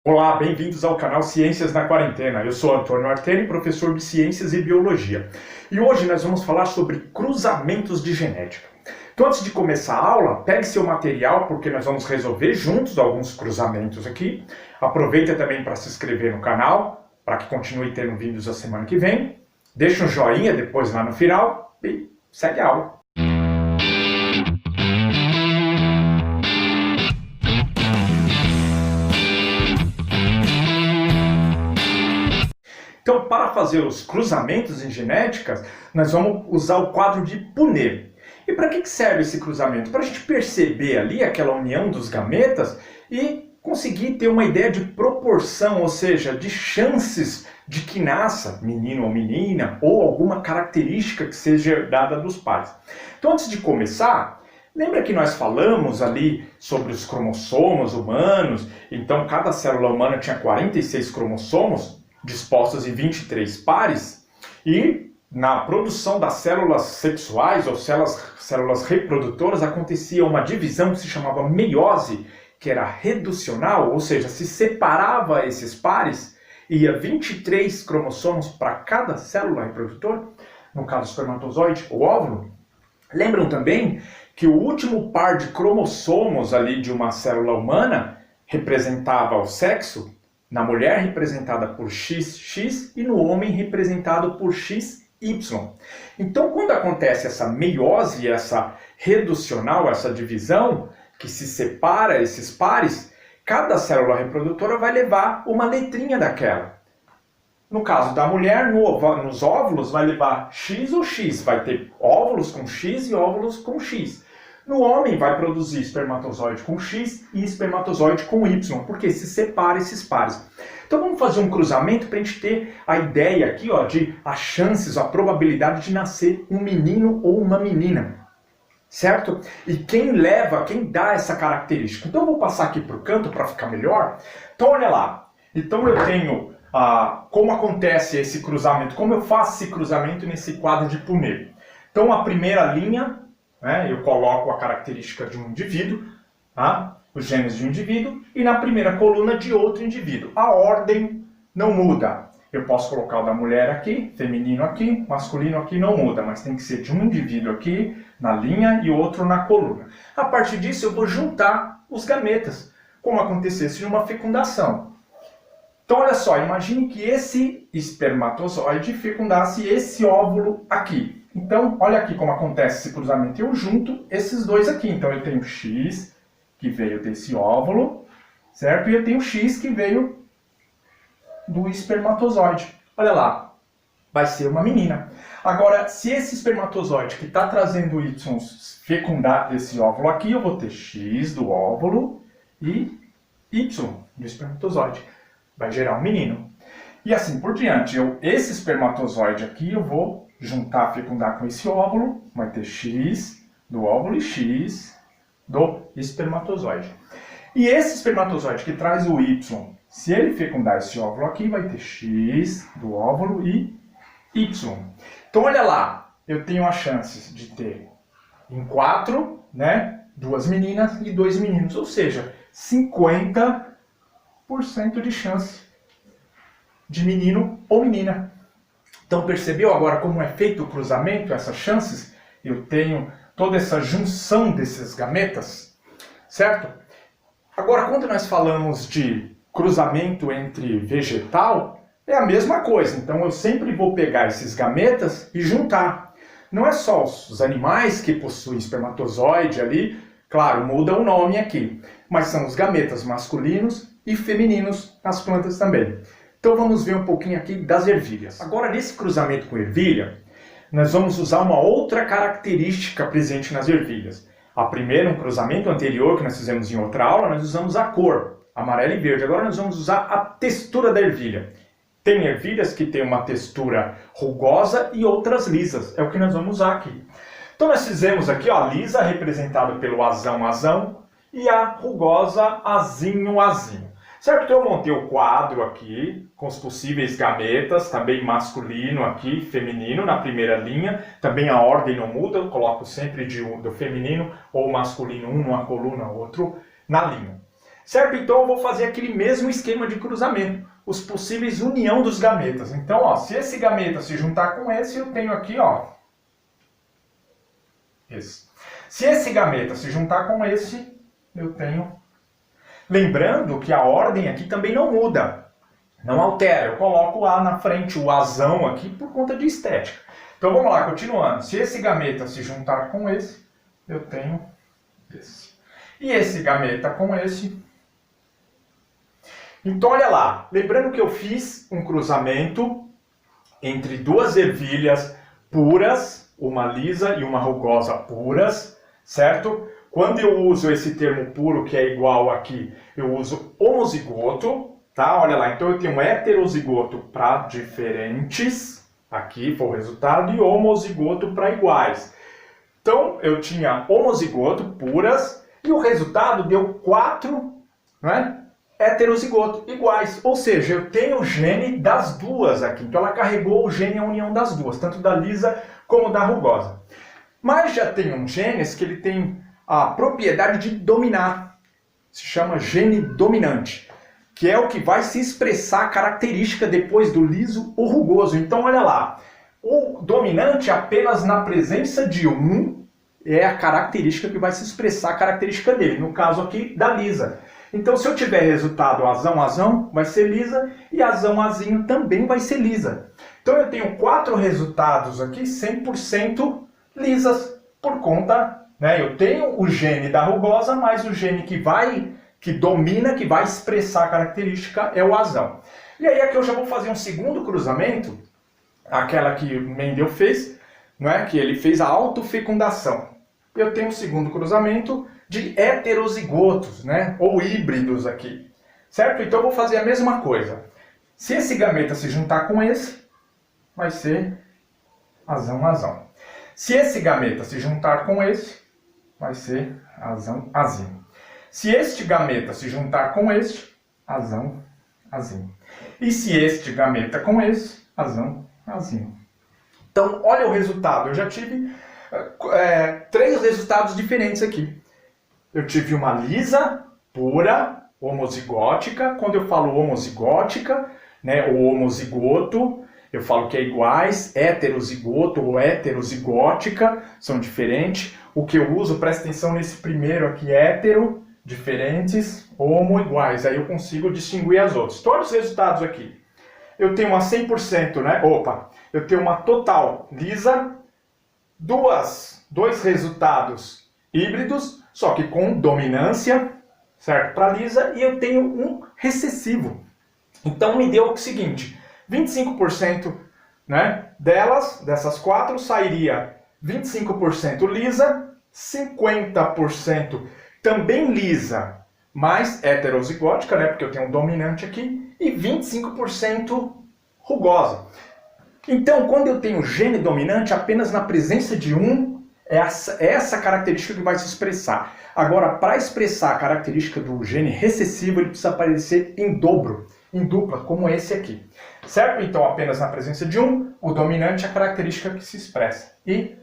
Olá, bem-vindos ao canal Ciências na Quarentena. Eu sou Antônio Arteni, professor de Ciências e Biologia. E hoje nós vamos falar sobre cruzamentos de genética. Então, antes de começar a aula, pegue seu material, porque nós vamos resolver juntos alguns cruzamentos aqui. Aproveita também para se inscrever no canal, para que continue tendo vídeos a semana que vem. Deixa um joinha depois lá no final e segue a aula. Então, para fazer os cruzamentos em genéticas, nós vamos usar o quadro de Punnett. E para que serve esse cruzamento? Para a gente perceber ali aquela união dos gametas e conseguir ter uma ideia de proporção, ou seja, de chances de que nasça menino ou menina, ou alguma característica que seja herdada dos pais. Então, antes de começar, lembra que nós falamos ali sobre os cromossomos humanos? Então, cada célula humana tinha 46 cromossomos, dispostos em 23 pares, e na produção das células sexuais ou células reprodutoras acontecia uma divisão que se chamava meiose, que era reducional, ou seja, se separava esses pares, ia 23 cromossomos para cada célula reprodutora, no caso o espermatozoide ou óvulo. Lembram também que o último par de cromossomos ali de uma célula humana representava o sexo? Na mulher representada por XX e no homem representado por XY. Então, quando acontece essa meiose, essa reducional, essa divisão, que se separa esses pares, cada célula reprodutora vai levar uma letrinha daquela. No caso da mulher, nos óvulos vai levar X ou X, vai ter óvulos com X e óvulos com X. No homem vai produzir espermatozoide com X e espermatozoide com Y, porque se separa esses pares. Então vamos fazer um cruzamento para a gente ter a ideia aqui de as chances, a probabilidade de nascer um menino ou uma menina. Certo? E quem dá essa característica? Então eu vou passar aqui para o canto para ficar melhor. Então olha lá. Então eu tenho como acontece esse cruzamento, como eu faço esse cruzamento nesse quadro de Punnett. Então a primeira linha, eu coloco a característica de um indivíduo, os genes de um indivíduo, e na primeira coluna de outro indivíduo. A ordem não muda. Eu posso colocar o da mulher aqui, feminino aqui, masculino aqui, não muda, mas tem que ser de um indivíduo aqui na linha e outro na coluna. A partir disso eu vou juntar os gametas, como acontecesse numa fecundação. Então olha só, imagine que esse espermatozoide fecundasse esse óvulo aqui. Então, olha aqui como acontece esse cruzamento. Eu junto esses dois aqui. Então, eu tenho X, que veio desse óvulo, certo? E eu tenho X, que veio do espermatozoide. Olha lá, vai ser uma menina. Agora, se esse espermatozoide que está trazendo Y fecundar esse óvulo aqui, eu vou ter X do óvulo e Y do espermatozoide. Vai gerar um menino. E assim por diante. Esse espermatozoide aqui eu vou juntar, fecundar com esse óvulo, vai ter X do óvulo e X do espermatozoide. E esse espermatozoide que traz o Y, se ele fecundar esse óvulo aqui, vai ter X do óvulo e Y. Então olha lá, eu tenho as chances de ter em 4, duas meninas e 2 meninos, ou seja, 50% de chance de menino ou menina. Então percebeu agora como é feito o cruzamento, essas chances? Eu tenho toda essa junção desses gametas, certo? Agora, quando nós falamos de cruzamento entre vegetal, é a mesma coisa. Então eu sempre vou pegar esses gametas e juntar. Não é só os animais que possuem espermatozoide ali, claro, muda o nome aqui, mas são os gametas masculinos e femininos nas plantas também. Então vamos ver um pouquinho aqui das ervilhas. Agora, nesse cruzamento com ervilha, nós vamos usar uma outra característica presente nas ervilhas. A primeira, um cruzamento anterior que nós fizemos em outra aula, nós usamos a cor, amarelo e verde. Agora nós vamos usar a textura da ervilha. Tem ervilhas que têm uma textura rugosa e outras lisas. É o que nós vamos usar aqui. Então nós fizemos aqui a lisa, representada pelo azão, e a rugosa, azinho. Certo? Então eu montei o quadro aqui, com os possíveis gametas, também masculino aqui, feminino, na primeira linha. Também a ordem não muda, eu coloco sempre do feminino ou masculino, um numa coluna, outro na linha. certo? Então eu vou fazer aquele mesmo esquema de cruzamento, os possíveis união dos gametas. Então, ó, se esse gameta se juntar com esse, eu tenho aqui, ó, esse. Se esse gameta se juntar com esse, eu tenho... Lembrando que a ordem aqui também não muda, não altera. Eu coloco o A na frente, o Azão aqui, por conta de estética. Então vamos lá, continuando. Se esse gameta se juntar com esse, eu tenho esse. E esse gameta com esse. Então olha lá, lembrando que eu fiz um cruzamento entre duas ervilhas puras, uma lisa e uma rugosa puras, certo? Quando eu uso esse termo puro, que é igual aqui, eu uso homozigoto, tá? Olha lá, então eu tenho heterozigoto para diferentes, aqui foi o resultado, e homozigoto para iguais. Então eu tinha homozigoto puras, e o resultado deu 4, né? Heterozigoto iguais, ou seja, eu tenho o gene das duas aqui. Então ela carregou o gene a união das duas, tanto da lisa como da rugosa. Mas já tem um genes que ele tem a propriedade de dominar, se chama gene dominante, que é o que vai se expressar a característica depois do liso ou rugoso. Então olha lá, o dominante apenas na presença de um é a característica que vai se expressar a característica dele, no caso aqui da lisa. Então se eu tiver resultado azão, azão, vai ser lisa, e azão, azinho também vai ser lisa. Então eu tenho 4 resultados aqui 100% lisas, por conta... Eu tenho o gene da rugosa, mas o gene que domina, que vai expressar a característica é o azão. E aí aqui eu já vou fazer um segundo cruzamento, aquela que o Mendel fez, que ele fez a autofecundação. Eu tenho um segundo cruzamento de heterozigotos, ou híbridos aqui, certo? Então eu vou fazer a mesma coisa. Se esse gameta se juntar com esse, vai ser azão, azão. Se esse gameta se juntar com esse, vai ser azão, azinho. Se este gameta se juntar com este, azão, azinho. E se este gameta com esse, azão, azinho. Então, olha o resultado. Eu já tive 3 resultados diferentes aqui. Eu tive uma lisa, pura, homozigótica. Quando eu falo homozigótica, ou homozigoto, eu falo que é iguais, heterozigoto ou heterozigótica, são diferentes. O que eu uso, presta atenção nesse primeiro aqui, hétero, diferentes, homo, iguais. Aí eu consigo distinguir as outras. Todos os resultados aqui. Eu tenho uma 100%, eu tenho uma total lisa, 2 resultados híbridos, só que com dominância, certo? Para lisa, e eu tenho um recessivo. Então me deu o seguinte, 25% dessas 4 sairia 25% lisa, 50% também lisa, mais heterozigótica, porque eu tenho um dominante aqui, e 25% rugosa. Então, quando eu tenho gene dominante, apenas na presença de um, é essa característica que vai se expressar. Agora, para expressar a característica do gene recessivo, ele precisa aparecer em dobro, em dupla, como esse aqui. Certo? Então, apenas na presença de um, o dominante é a característica que se expressa. E,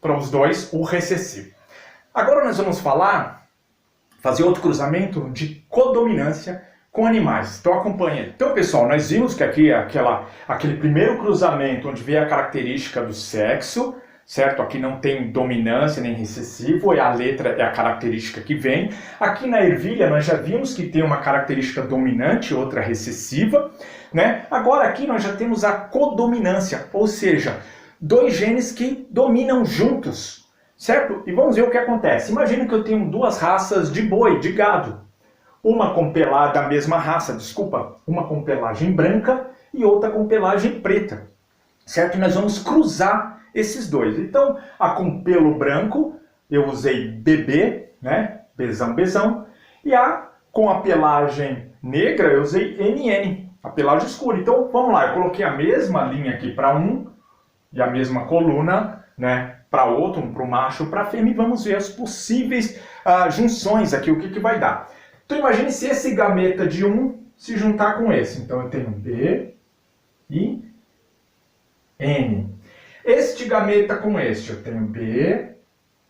para os dois, o recessivo. Agora nós vamos fazer outro cruzamento de codominância com animais. Então acompanha. Então, pessoal, nós vimos que aqui aquele primeiro cruzamento onde veio a característica do sexo, certo? Aqui não tem dominância nem recessivo, a letra é a característica que vem. Aqui na ervilha nós já vimos que tem uma característica dominante, outra recessiva, Agora aqui nós já temos a codominância, ou seja, 2 genes que dominam juntos, certo? E vamos ver o que acontece. Imagina que eu tenho 2 raças de boi, de gado. Uma com pelagem da mesma raça, uma com pelagem branca e outra com pelagem preta, certo? E nós vamos cruzar esses 2. Então, a com pelo branco, eu usei BB, Bezão, bezão, e a com a pelagem negra, eu usei NN, a pelagem escura. Então, vamos lá, eu coloquei a mesma linha aqui para um e a mesma coluna, para outro, um para o macho, para a fêmea, e vamos ver as possíveis junções aqui, o que vai dar. Então imagine se esse gameta de um se juntar com esse. Então eu tenho B e N. Este gameta com este, eu tenho B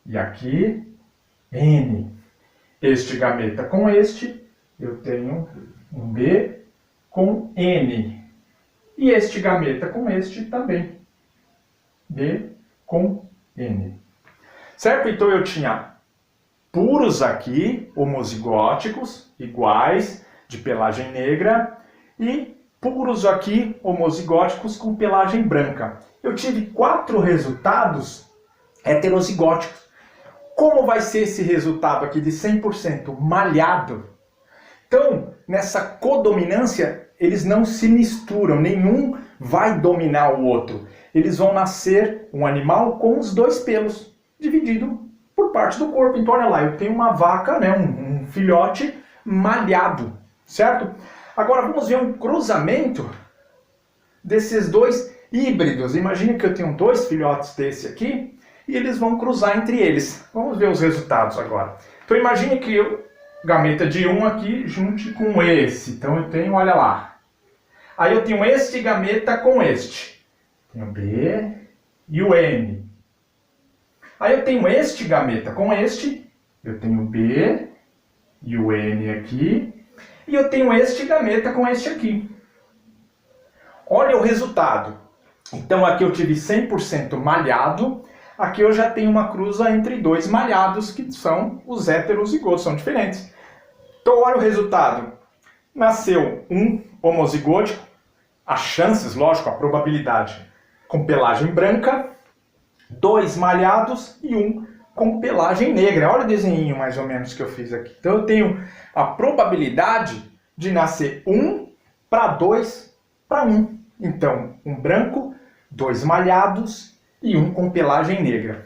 e aqui N. Este gameta com este eu tenho um B com N. E este gameta com este também. B com N. Certo? Então eu tinha puros aqui, homozigóticos, iguais, de pelagem negra, e puros aqui, homozigóticos com pelagem branca. Eu tive 4 resultados heterozigóticos. Como vai ser esse resultado aqui de 100% malhado? Então, nessa codominância, eles não se misturam, nenhum vai dominar o outro. Eles vão nascer um animal com os 2 pelos, dividido por parte do corpo. Então, olha lá, eu tenho uma vaca, né, um filhote malhado, certo? Agora, vamos ver um cruzamento desses 2 híbridos. Imagine que eu tenho 2 filhotes desse aqui, e eles vão cruzar entre eles. Vamos ver os resultados agora. Então, imagine que eu gameta de 1 aqui junte com esse. Então eu tenho, olha lá. Aí eu tenho este gameta com este. Tenho B e o N. Aí eu tenho este gameta com este. Eu tenho B e o N aqui. E eu tenho este gameta com este aqui. Olha o resultado. Então aqui eu tive 100% malhado. Aqui eu já tenho uma cruza entre 2 malhados, que são os heterozigotos, são diferentes. Então, olha o resultado. Nasceu um homozigótico, as chances, lógico, a probabilidade, com pelagem branca, 2 malhados e um com pelagem negra. Olha o desenho mais ou menos que eu fiz aqui. Então, eu tenho a probabilidade de nascer 1 para 2 para 1. Então, um branco, 2 malhados e um com pelagem negra.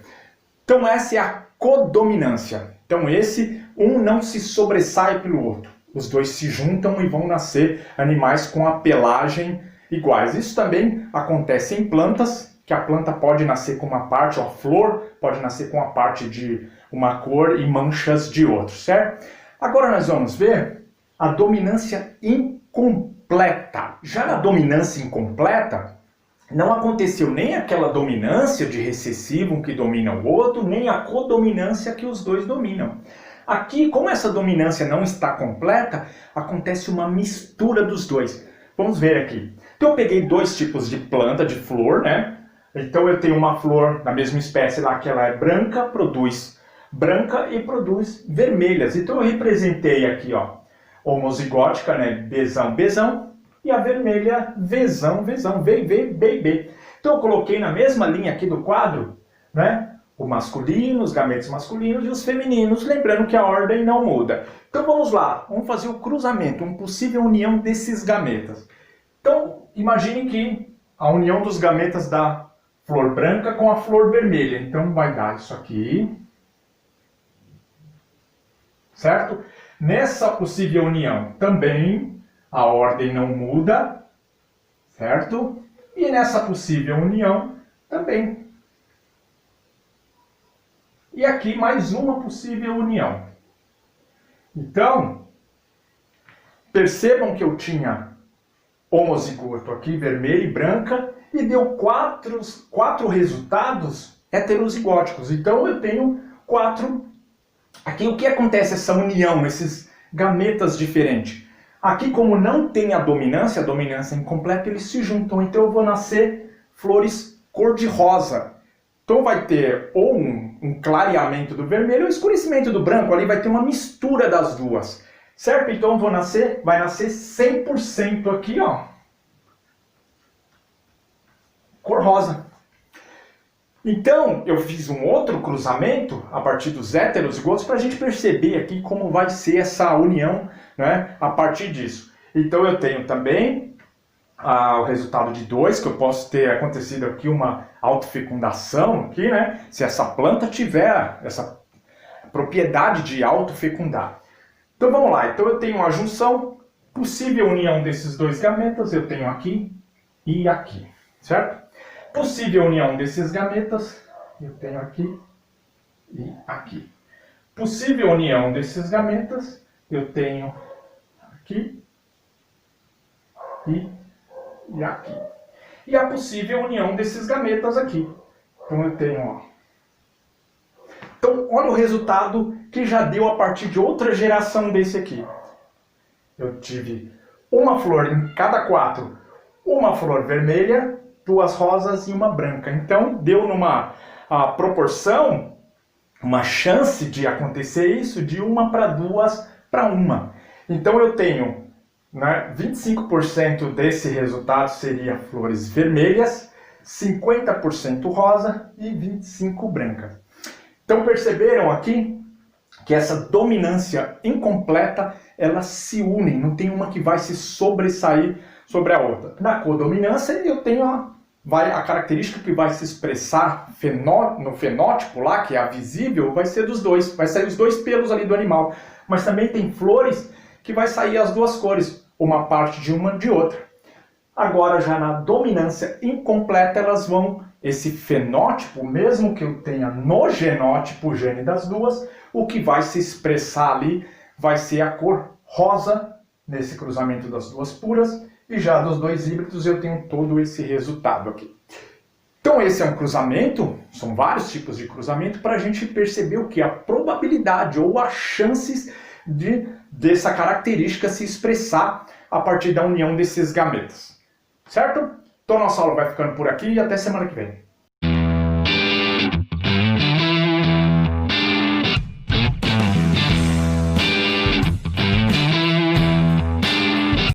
Então essa é a codominância. Então esse, um não se sobressai pelo outro. Os 2 se juntam e vão nascer animais com a pelagem iguais. Isso também acontece em plantas, que a planta pode nascer com uma parte, a flor pode nascer com a parte de uma cor e manchas de outra, certo? Agora nós vamos ver a dominância incompleta. Já na dominância incompleta, não aconteceu nem aquela dominância de recessivo, um que domina o outro, nem a codominância que os 2 dominam. Aqui, como essa dominância não está completa, acontece uma mistura dos 2. Vamos ver aqui. Então eu peguei 2 tipos de planta, de flor, né? Então eu tenho uma flor da mesma espécie lá, que ela é branca, produz branca e produz vermelhas. Então eu representei aqui, ó, homozigótica, né? Bzão, Bzão. E a vermelha, Vzão, Vzão, V, V, B, B. Então eu coloquei na mesma linha aqui do quadro, né? O masculino, os gametas masculinos e os femininos, lembrando que a ordem não muda. Então vamos lá, vamos fazer o cruzamento, uma possível união desses gametas. Então imagine que a união dos gametas da flor branca com a flor vermelha. Então vai dar isso aqui. Certo? Nessa possível união também a ordem não muda, certo? E nessa possível união também. E aqui mais uma possível união. Então, percebam que eu tinha homozigoto aqui, vermelha e branca, e deu 4 resultados heterozigóticos. Então eu tenho 4. Aqui o que acontece essa união, esses gametas diferentes? Aqui, como não tem a dominância incompleta, eles se juntam. Então eu vou nascer flores cor-de-rosa. Então vai ter ou um clareamento do vermelho ou escurecimento do branco. Ali vai ter uma mistura das duas. Certo? Então vai nascer 100% aqui, ó. Cor rosa. Então, eu fiz um outro cruzamento a partir dos heterozigotos para a gente perceber aqui como vai ser essa união, né, a partir disso. Então, eu tenho também o resultado de 2, que eu posso ter acontecido aqui uma autofecundação, aqui, né, se essa planta tiver essa propriedade de autofecundar. Então, vamos lá. Então, eu tenho a junção, possível união desses 2 gametas, eu tenho aqui e aqui, certo? Possível união desses gametas, eu tenho aqui e aqui. Possível união desses gametas, eu tenho aqui e aqui. E a possível união desses gametas aqui. Então eu tenho, ó. Então olha o resultado que já deu a partir de outra geração desse aqui. eu tive uma flor em cada 4, uma flor vermelha, 2 rosas e uma branca. Então deu numa proporção, uma chance de acontecer isso de 1 para 2 para 1. Então eu tenho, né, 25% desse resultado seria flores vermelhas, 50% rosa e 25% branca. Então perceberam aqui que essa dominância incompleta, elas se unem, não tem uma que vai se sobressair sobre a outra. Na codominância eu tenho a característica que vai se expressar no fenótipo lá, que é a visível, vai ser dos dois, vai sair os 2 pelos ali do animal. Mas também tem flores que vai sair as 2 cores, uma parte de uma de outra. Agora já na dominância incompleta elas vão, esse fenótipo, mesmo que eu tenha no genótipo o gene das 2, o que vai se expressar ali vai ser a cor rosa, nesse cruzamento das 2 puras, e já dos 2 híbridos eu tenho todo esse resultado aqui. Então esse é um cruzamento, são vários tipos de cruzamento, para a gente perceber o que? A probabilidade ou as chances dessa característica se expressar a partir da união desses gametas. Certo? Então nossa aula vai ficando por aqui e até semana que vem.